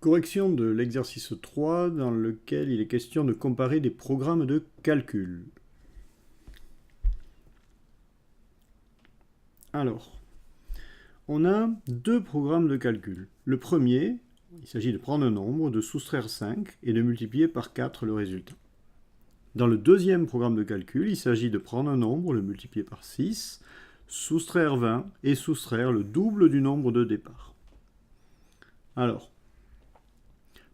Correction de l'exercice 3 dans lequel il est question de comparer des programmes de calcul. Alors, on a deux programmes de calcul. Le premier, il s'agit de prendre un nombre, de soustraire 5 et de multiplier par 4 le résultat. Dans le deuxième programme de calcul, il s'agit de prendre un nombre, le multiplier par 6, soustraire 20 et soustraire le double du nombre de départ. Alors,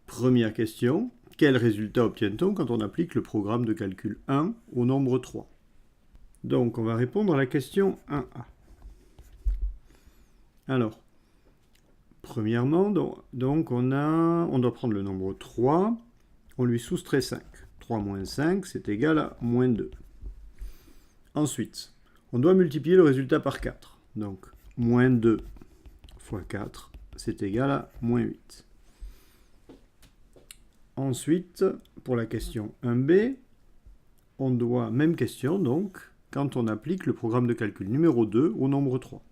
première question, quel résultat obtient-on quand on applique le programme de calcul 1 au nombre 3? Donc, on va répondre à la question 1A. Alors, premièrement, donc on doit prendre le nombre 3, on lui soustrait 5. 3 moins 5, c'est égal à moins 2. Ensuite, on doit multiplier le résultat par 4. Donc, moins 2 fois 4, c'est égal à moins 8. Ensuite, pour la question 1B, on doit, même question donc, quand on applique le programme de calcul numéro 2 au nombre 3.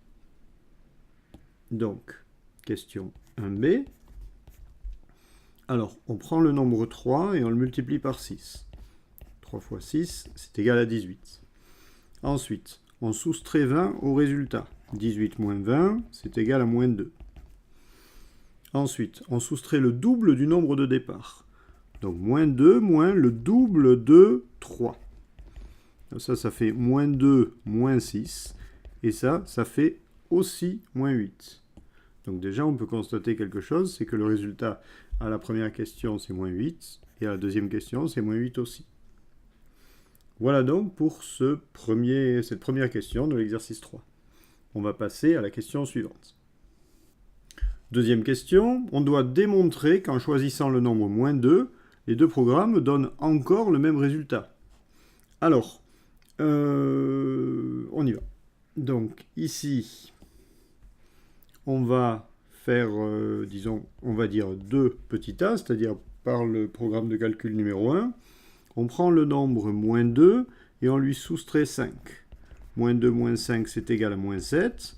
Donc, question 1B. Alors, on prend le nombre 3 et on le multiplie par 6. 3 fois 6, c'est égal à 18. Ensuite, on soustrait 20 au résultat. 18 moins 20, c'est égal à moins 2. Ensuite, on soustrait le double du nombre de départ. Donc, moins 2 moins le double de 3. Ça fait moins 2 moins 6. Et ça fait aussi moins 8. Donc déjà, on peut constater quelque chose, c'est que le résultat à la première question, c'est moins 8, et à la deuxième question, c'est moins 8 aussi. Voilà donc pour cette première question de l'exercice 3. On va passer à la question suivante. Deuxième question, on doit démontrer qu'en choisissant le nombre moins 2, les deux programmes donnent encore le même résultat. Alors, on y va. Donc ici, on va faire, on va dire 2 petits a, c'est-à-dire par le programme de calcul numéro 1, on prend le nombre moins 2 et on lui soustrait 5. Moins 2 moins 5, c'est égal à moins 7.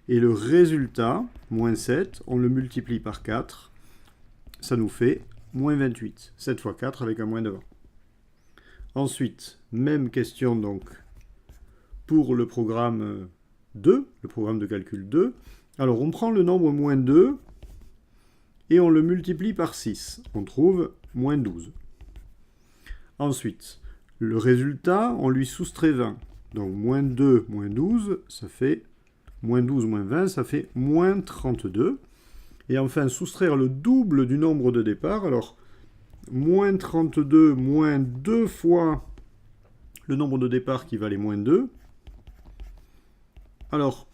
Et le résultat, moins 7, on le multiplie par 4. Ça nous fait moins 28. 7 fois 4 avec un moins devant. Ensuite, même question donc pour le programme 2, le programme de calcul 2. Alors, on prend le nombre moins 2 et on le multiplie par 6. On trouve moins 12. Ensuite, le résultat, on lui soustrait 20. Donc, moins 2 moins 12, ça fait moins 12 moins 20, ça fait moins 32. Et enfin, soustraire le double du nombre de départ. Alors, moins 32 moins 2 fois le nombre de départ qui valait moins 2. Alors,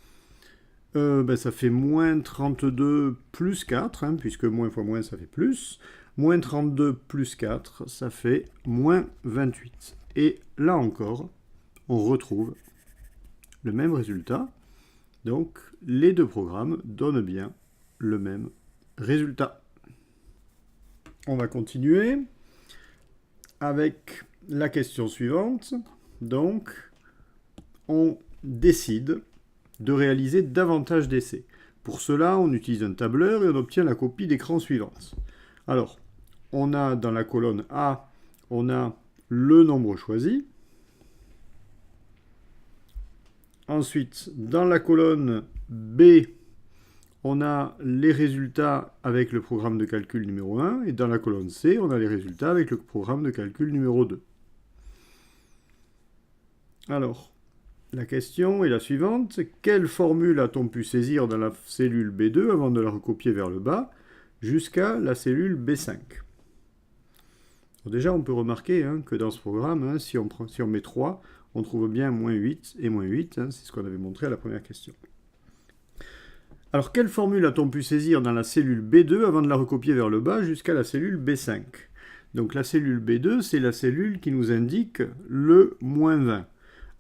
ça fait moins 32 plus 4, puisque moins fois moins, ça fait plus. Moins 32 plus 4, ça fait moins 28. Et là encore, on retrouve le même résultat. Donc, les deux programmes donnent bien le même résultat. On va continuer avec la question suivante. Donc, on décide de réaliser davantage d'essais. Pour cela, on utilise un tableur et on obtient la copie d'écran suivante. Alors, on a dans la colonne A, on a le nombre choisi. Ensuite, dans la colonne B, on a les résultats avec le programme de calcul numéro 1. Et dans la colonne C, on a les résultats avec le programme de calcul numéro 2. Alors, la question est la suivante. Quelle formule a-t-on pu saisir dans la cellule B2 avant de la recopier vers le bas jusqu'à la cellule B5? Alors déjà, on peut remarquer que dans ce programme, si on met 3, on trouve bien moins 8 et moins 8. C'est ce qu'on avait montré à la première question. Alors, quelle formule a-t-on pu saisir dans la cellule B2 avant de la recopier vers le bas jusqu'à la cellule B5? Donc, la cellule B2, c'est la cellule qui nous indique le moins 20.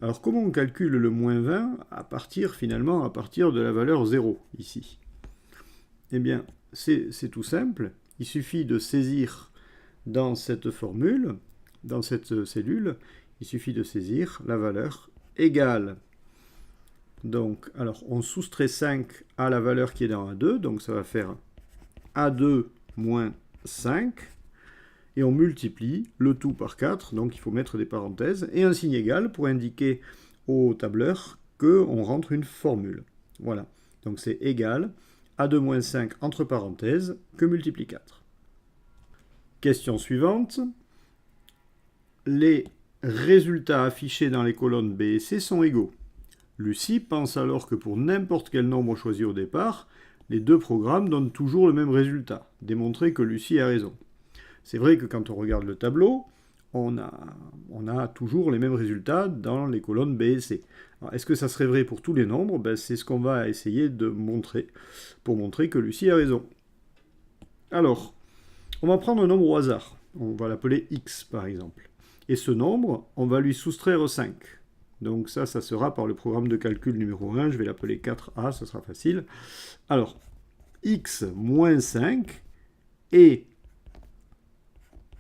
Alors, comment on calcule le moins 20 à partir de la valeur 0, ici? Eh bien, c'est tout simple. Il suffit de saisir dans cette formule, dans cette cellule, il suffit de saisir la valeur égale. Donc, alors, on soustrait 5 à la valeur qui est dans A2, donc ça va faire A2 moins 5, et on multiplie le tout par 4, donc il faut mettre des parenthèses, et un signe égal pour indiquer au tableur qu'on rentre une formule. Voilà, donc c'est égal à 2 moins 5 entre parenthèses que multiplie 4. Question suivante. Les résultats affichés dans les colonnes B et C sont égaux. Lucie pense alors que pour n'importe quel nombre choisi au départ, les deux programmes donnent toujours le même résultat. Démontrer que Lucie a raison. C'est vrai que quand on regarde le tableau, on a toujours les mêmes résultats dans les colonnes B et C. Est-ce que ça serait vrai pour tous les nombres? C'est ce qu'on va essayer de montrer pour montrer que Lucie a raison. Alors, on va prendre un nombre au hasard. On va l'appeler x par exemple. Et ce nombre, on va lui soustraire 5. Donc ça sera par le programme de calcul numéro 1. Je vais l'appeler 4a, ça sera facile. Alors, x moins 5 et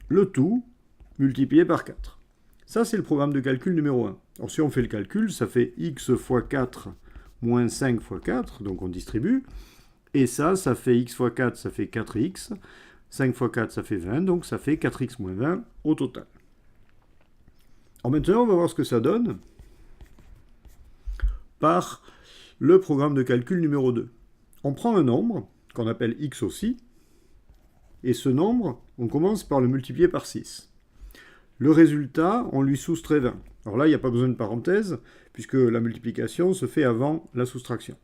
le tout multiplié par 4. Ça, c'est le programme de calcul numéro 1. Alors, si on fait le calcul, ça fait x fois 4 moins 5 fois 4, donc on distribue. Et ça fait x fois 4, ça fait 4x. 5 fois 4, ça fait 20, donc ça fait 4x moins 20 au total. Alors maintenant, on va voir ce que ça donne par le programme de calcul numéro 2. On prend un nombre, qu'on appelle x aussi, et ce nombre, on commence par le multiplier par 6. Le résultat, on lui soustrait 20. Alors là, il n'y a pas besoin de parenthèse, puisque la multiplication se fait avant la soustraction.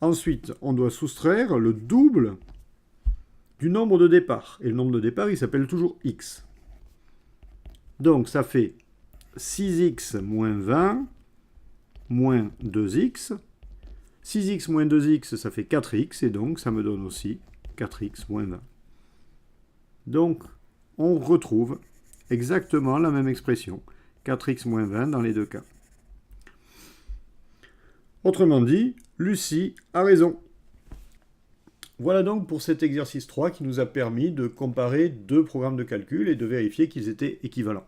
Ensuite, on doit soustraire le double du nombre de départ. Et le nombre de départ, il s'appelle toujours x. Donc, ça fait 6x moins 20 moins 2x. 6x moins 2x, ça fait 4x, et donc ça me donne aussi 4x moins 20. Donc, on retrouve exactement la même expression, 4x moins 20 dans les deux cas. Autrement dit, Lucie a raison. Voilà donc pour cet exercice 3 qui nous a permis de comparer deux programmes de calcul et de vérifier qu'ils étaient équivalents.